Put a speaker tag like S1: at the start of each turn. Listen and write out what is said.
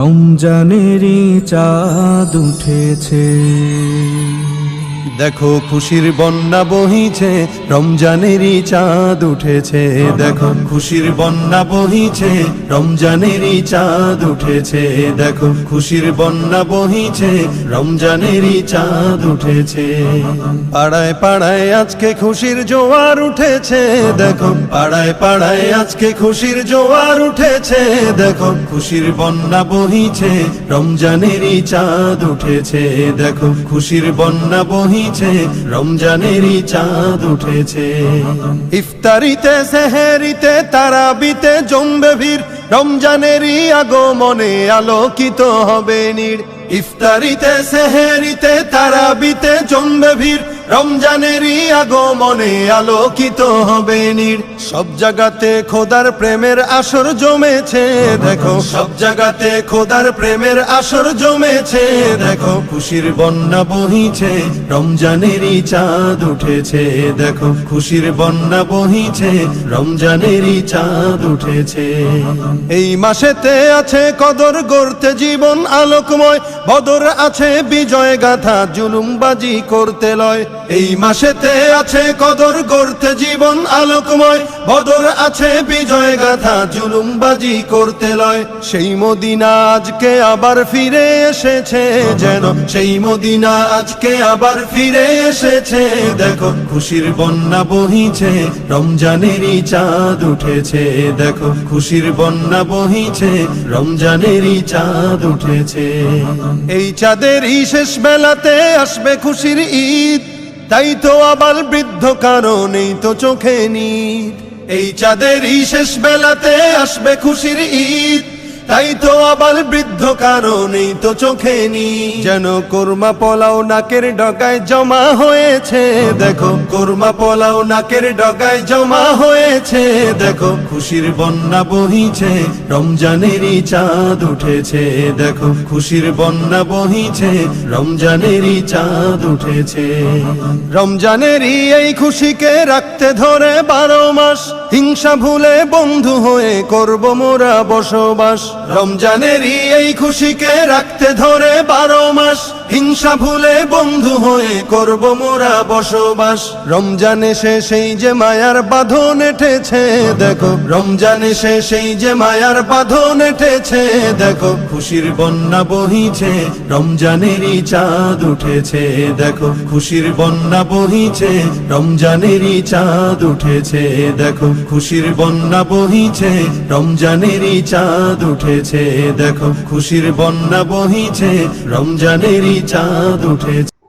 S1: রমজানেরই চাঁদ উঠেছে,
S2: দেখো খুশির বন্যা বহিছে, রমজানেরই চাঁদ উঠেছে। দেখো খুশির বন্যা বহিছে, রমজানেরই চাঁদ উঠেছে। দেখো খুশির বন্যা বহিছে, রমজানেরই চাঁদ উঠেছে। পাড়ায় পাড়ায় আজকে খুশির জোয়ার উঠেছে। দেখো পাড়ায় পাড়ায় আজকে খুশির জোয়ার উঠেছে। দেখো খুশির বন্যা বহিছে, রমজানেরই চাঁদ উঠেছে। দেখো খুশির বন্যা বহিছে, রমজানেরই চাঁদ উঠেছে। ইফতারিতে সেহেরিতে তারাবিতে জমবে ভিড়, রমজানেরই আগমনে আলোকিত হবে নীড়। ইফতারিতে সেহেরিতে তারাবিতে জমবে ভিড়, রমজানেরই আগমনে আলোকিত হবে নীড়। সব জায়গাতে খোদার প্রেমের আসর জমেছে। দেখো সব জায়গাতে খোদার প্রেমের আসর জমেছে। দেখো খুশির বন্যা বহিছে, রমজানেরই চাঁদ উঠেছে। দেখো খুশির বন্যা বহিছে, রমজানেরই চাঁদ উঠেছে। এই মাসেতে আছে কদর গড়তে জীবন আলোকময়, বদর আছে বিজয় গাথা জুলুমবাজি করতে লয়। এই মাসেতে আছে কদর গড়তে জীবন আলোকময়, বদর আছে বিজয় গাথা জুলুমবাজি করতে লয়। সেই মদিনা আজকে আবার ফিরে এসেছে, যেন সেই মদিনা আজকে আবার ফিরে এসেছে। দেখো খুশির বন্যা বহিছে, রমজানেরই চাঁদ উঠেছে। দেখো খুশির বন্যা বহিছে, রমজানেরই চাঁদ উঠেছে। এই চাঁদেরই শেষ বেলাতে আসবে খুশির ঈদ, তাই তো আবার বৃদ্ধ কারণ নেই তো চোখে নিদ। এই চাঁদেরই শেষ বেলাতে আসবে খুশির ঈদ, তাই তো আবার বৃদ্ধ কারণ নেই তো চোখে নি। যেন কোরমা পোলাও নাকের ডগায় জমা হয়েছে। দেখো কোরমা পোলাও নাকের ডগায় জমা হয়েছে। দেখো খুশির বন্যা বহিছে, রমজানেরই চাঁদ উঠেছে। দেখো খুশির বন্যা বহিছে, রমজানেরই চাঁদ উঠেছে। রমজানেরই এই খুশিকে রাখতে ধরে 12 মাস, হিংসা ভুলে বন্ধু হয়ে করব মোরা বসবাস। রমজানেরই এই খুশিকে রাখতে ধরে 12 মাস, হিংসা ভুলে বন্ধু হয়ে করব মোরা বসবাস। রমজান এসে সেই যে মায়ার বাঁধন এঁটেছে। দেখো রমজান এসে সেই যে মায়ার বাঁধন এঁটেছে। দেখো খুশির বন্যা বহিছে, রমজানেরই চাঁদ উঠেছে। দেখো খুশির বন্যা বহিছে, রমজানেরই চাঁদ উঠেছে। দেখো খুশির বন্যা বহিছে, রমজানেরই চাঁদ উঠেছে। দেখো খুশির বন্যা বহিছে, রমজানেরই চাঁদ উঠেছে।